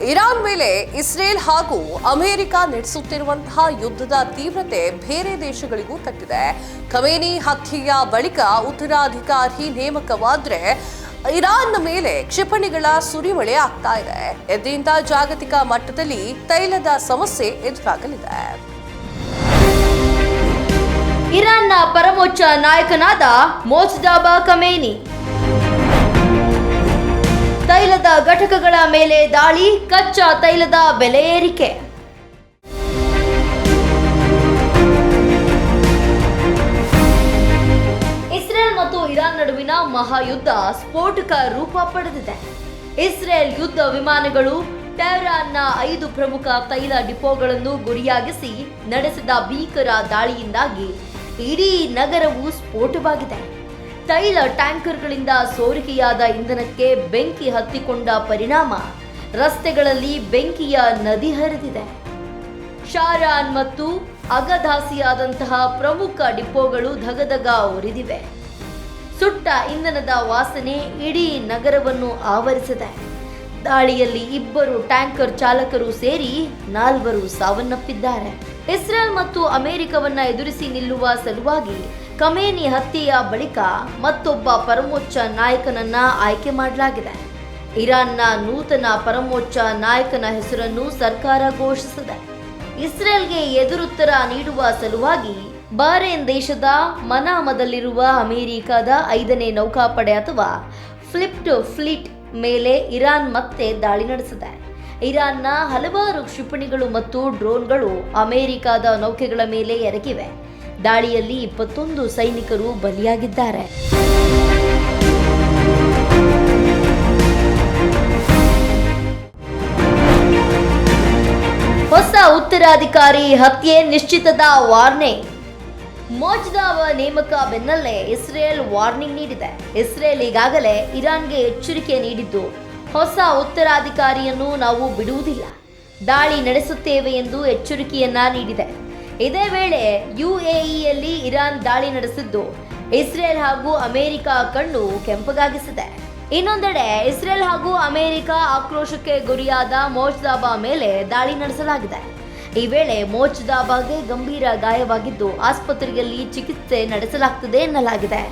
Iran ಮೇಲೆ Israel ಹಾಗೂ America ನಡೆಸುತ್ತಿರುವಂತಹ ಯುದ್ಧದ ತೀವ್ರತೆ ಬೇರೆ ದೇಶಗಳಿಗೂ ತಟ್ಟಿದೆ. ಖಮೇನಿ ಹತ್ಯೆಯ ಬಳಿಕ ಉತ್ತರಾಧಿಕಾರಿ ನೇಮಕವಾದ್ರೆ ಇರಾನ್ನ ಮೇಲೆ ಕ್ಷಿಪಣಿಗಳ ಸುರಿಮಳೆ ಆಗ್ತಾ ಇದೆ. ಇದರಿಂದ ಜಾಗತಿಕ ಮಟ್ಟದಲ್ಲಿ ತೈಲದ ಸಮಸ್ಯೆ ಎದುರಾಗಲಿದೆ. ಇರಾನ್ನ ಪರಮೋಚ್ಚ ನಾಯಕನಾದ ಮೊಜ್ತಬಾ ಖಮೇನಿ ತೈಲದ ಘಟಕಗಳ ಮೇಲೆ ದಾಳಿ, ಕಚ್ಚಾ ತೈಲದ ಬೆಲೆ ಏರಿಕೆ. ಇಸ್ರೇಲ್ ಮತ್ತು ಇರಾನ್ ನಡುವಿನ ಮಹಾಯುದ್ಧ ಸ್ಫೋಟಕ ರೂಪ ಪಡೆದಿದೆ. ಇಸ್ರೇಲ್ ಯುದ್ಧ ವಿಮಾನಗಳು ಟೆಹರಾನ್ನ 5 ಪ್ರಮುಖ ತೈಲ ಡಿಪೋಗಳನ್ನು ಗುರಿಯಾಗಿಸಿ ನಡೆಸಿದ ಭೀಕರ ದಾಳಿಯಿಂದಾಗಿ ಇಡೀ ನಗರವು ಸ್ಫೋಟವಾಗಿದೆ. ತೈಲ ಟ್ಯಾಂಕರ್ಗಳಿಂದ ಸೋರಿಕೆಯಾದ ಇಂಧನಕ್ಕೆ ಬೆಂಕಿ ಹತ್ತಿಕೊಂಡ ಪರಿಣಾಮ ರಸ್ತೆಗಳಲ್ಲಿ ಬೆಂಕಿಯ ನದಿ ಹರಿದಿದೆ. ಶಾರಾನ್ ಮತ್ತು ಅಗದಾಸಿಯಾದಂತಹ ಪ್ರಮುಖ ಡಿಪೋಗಳು ಧಗಧಗ ಉರಿದಿವೆ. ಸುಟ್ಟ ಇಂಧನದ ವಾಸನೆ ಇಡೀ ನಗರವನ್ನು ಆವರಿಸಿದೆ. ದಾಳಿಯಲ್ಲಿ 2 ಟ್ಯಾಂಕರ್ ಚಾಲಕರು ಸೇರಿ 4 ಸಾವನ್ನಪ್ಪಿದ್ದಾರೆ. ಇಸ್ರೇಲ್ ಮತ್ತು ಅಮೆರಿಕವನ್ನ ಎದುರಿಸಿ ನಿಲ್ಲುವ ಸಲುವಾಗಿ ಖಮೇನಿ ಹತ್ಯೆಯ ಬಳಿಕ ಮತ್ತೊಬ್ಬ ಪರಮೋಚ್ಚ ನಾಯಕನನ್ನ ಆಯ್ಕೆ ಮಾಡಲಾಗಿದೆ. ಇರಾನ್ನ ನೂತನ ಪರಮೋಚ್ಚ ನಾಯಕನ ಹೆಸರನ್ನು ಸರ್ಕಾರ ಘೋಷಿಸಿದೆ. ಇಸ್ರೇಲ್ಗೆ ಎದುರುತ್ತರ ನೀಡುವ ಸಲುವಾಗಿ ಬಹರೇನ್ ದೇಶದ ಮನಾಮದಲ್ಲಿರುವ ಅಮೆರಿಕದ 5ನೇ ನೌಕಾಪಡೆ ಅಥವಾ ಫಿಫ್ತ್ ಫ್ಲೀಟ್ ಮೇಲೆ ಇರಾನ್ ಮತ್ತೆ ದಾಳಿ ನಡೆಸಿದೆ. ಇರಾನ್ನ ಹಲವಾರು ಕ್ಷಿಪಣಿಗಳು ಮತ್ತು ಡ್ರೋನ್ಗಳು ಅಮೆರಿಕದ ನೌಕೆಗಳ ಮೇಲೆ ಎರಗಿವೆ. ದಾಳಿಯಲ್ಲಿ 21 ಸೈನಿಕರು ಬಲಿಯಾಗಿದ್ದಾರೆ. ಹೊಸ ಉತ್ತರಾಧಿಕಾರಿ ಹತ್ಯೆ ನಿಶ್ಚಿತದ ವಾರ್ನಿಂಗ್. ಮೊಜ್ತಬಾ ನೇಮಕ ಬೆನ್ನಲ್ಲೇ ಇಸ್ರೇಲ್ ವಾರ್ನಿಂಗ್ ನೀಡಿದೆ. ಇಸ್ರೇಲ್ ಈಗಾಗಲೇ ಇರಾನ್ಗೆ ಎಚ್ಚರಿಕೆ ನೀಡಿದ್ದು, ಹೊಸ ಉತ್ತರಾಧಿಕಾರಿಯನ್ನು ನಾವು ಬಿಡುವುದಿಲ್ಲ, ದಾಳಿ ನಡೆಸುತ್ತೇವೆ ಎಂದು ಎಚ್ಚರಿಕೆಯನ್ನ ನೀಡಿದೆ. ಇದೇ ವೇಳೆ ಯುಎಇಯಲ್ಲಿ ಇರಾನ್ ದಾಳಿ ನಡೆಸಿದ್ದು ಇಸ್ರೇಲ್ ಹಾಗೂ ಅಮೆರಿಕ ಕಣ್ಣು ಕೆಂಪಗಾಗಿಸಿದೆ. ಇನ್ನೊಂದೆಡೆ ಇಸ್ರೇಲ್ ಹಾಗೂ ಅಮೆರಿಕ ಆಕ್ರೋಶಕ್ಕೆ ಗುರಿಯಾದ ಮೊಜ್ತಬಾ ಮೇಲೆ ದಾಳಿ ನಡೆಸಲಾಗಿದೆ. ಈ ವೇಳೆ ಮೊಜ್ತಬಾಗೆ ಗಂಭೀರ ಗಾಯವಾಗಿದ್ದು ಆಸ್ಪತ್ರೆಯಲ್ಲಿ ಚಿಕಿತ್ಸೆ ನಡೆಸಲಾಗುತ್ತಿದೆ ಎನ್ನಲಾಗಿದೆ.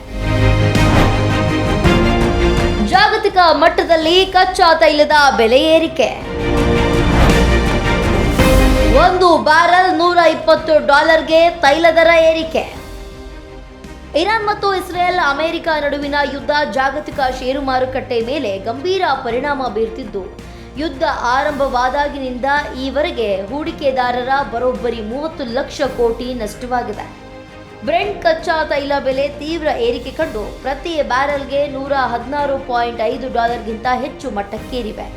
ಜಾಗತಿಕ ಮಟ್ಟದಲ್ಲಿ ಕಚ್ಚಾ ತೈಲದ ಬೆಲೆ ಏರಿಕೆ. ಒಂದು ಬ್ಯಾರಲ್ $120ಗೆ ತೈಲ ದರ ಏರಿಕೆ. ಇರಾನ್ ಮತ್ತು ಇಸ್ರೇಲ್ ಅಮೆರಿಕ ನಡುವಿನ ಯುದ್ಧ ಜಾಗತಿಕ ಷೇರು ಮಾರುಕಟ್ಟೆ ಮೇಲೆ ಗಂಭೀರ ಪರಿಣಾಮ ಬೀರ್ತಿದ್ದು, ಯುದ್ಧ ಆರಂಭವಾದಾಗಿನಿಂದ ಈವರೆಗೆ ಹೂಡಿಕೆದಾರರ ಬರೋಬ್ಬರಿ 30 ಲಕ್ಷ ಕೋಟಿ ನಷ್ಟವಾಗಿದೆ. ಬ್ರೆಂಟ್ ಕಚ್ಚಾ ತೈಲ ಬೆಲೆ ತೀವ್ರ ಏರಿಕೆ ಕಂಡು ಪ್ರತಿ ಬ್ಯಾರಲ್ಗೆ $116.5ಗಿಂತ ಹೆಚ್ಚು ಮಟ್ಟಕ್ಕೇರಿವೆ.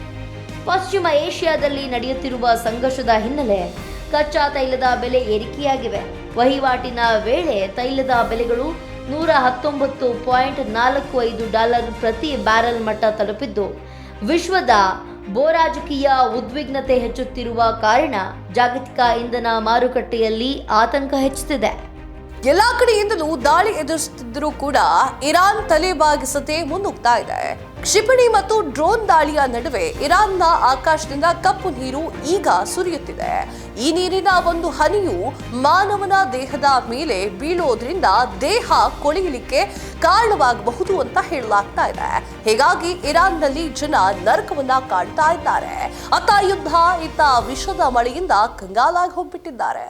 ಪಶ್ಚಿಮ ಏಷ್ಯಾದಲ್ಲಿ ನಡೆಯುತ್ತಿರುವ ಸಂಘರ್ಷದ ಹಿನ್ನೆಲೆ ಕಚ್ಚಾ ತೈಲದ ಬೆಲೆ ಏರಿಕೆಯಾಗಿವೆ. ವಹಿವಾಟಿನ ವೇಳೆ ತೈಲದ ಬೆಲೆಗಳು $119.45 ಪ್ರತಿ ಬ್ಯಾರಲ್ ಮಟ್ಟ ತಲುಪಿದ್ದು, ವಿಶ್ವದ ಭೂರಾಜಕೀಯ ಉದ್ವಿಗ್ನತೆ ಹೆಚ್ಚುತ್ತಿರುವ ಕಾರಣ ಜಾಗತಿಕ ಇಂಧನ ಮಾರುಕಟ್ಟೆಯಲ್ಲಿ ಆತಂಕ ಹೆಚ್ಚುತ್ತಿದೆ. ಎಲ್ಲಾ ಕಡೆಯಿಂದಲೂ ದಾಳಿ ಎದುರಿಸುತ್ತಿದ್ದರೂ ಕೂಡ ಇರಾನ್ ತಲೆಬಾಗಿಸದೆ ಮುನ್ನುಗ್ತಾ ಇದೆ. ಕ್ಷಿಪಣಿ ಮತ್ತು ಡ್ರೋನ್ ದಾಳಿಯ ನಡುವೆ ಇರಾನ್ನ ಆಕಾಶದಿಂದ ಕಪ್ಪು ನೀರು ಈಗ ಸುರಿಯುತ್ತಿದೆ. ಈ ನೀರಿನ ಒಂದು ಹನಿಯು ಮಾನವನ ದೇಹದ ಮೇಲೆ ಬೀಳೋದ್ರಿಂದ ದೇಹ ಕೊಳೆಯಲಿಕ್ಕೆ ಕಾರಣವಾಗಬಹುದು ಅಂತ ಹೇಳಲಾಗ್ತಾ ಇದೆ. ಹೀಗಾಗಿ ಇರಾನ್ನಲ್ಲಿ ಜನ ನರಕವನ್ನ ಕಾಡ್ತಾ ಇದ್ದಾರೆ. ಅತ್ತ ಯುದ್ಧ, ಇತ್ತ ವಿಷದ ಮಳೆಯಿಂದ ಕಂಗಾಲಾಗಿ ಹೋಗ್ಬಿಟ್ಟಿದ್ದಾರೆ.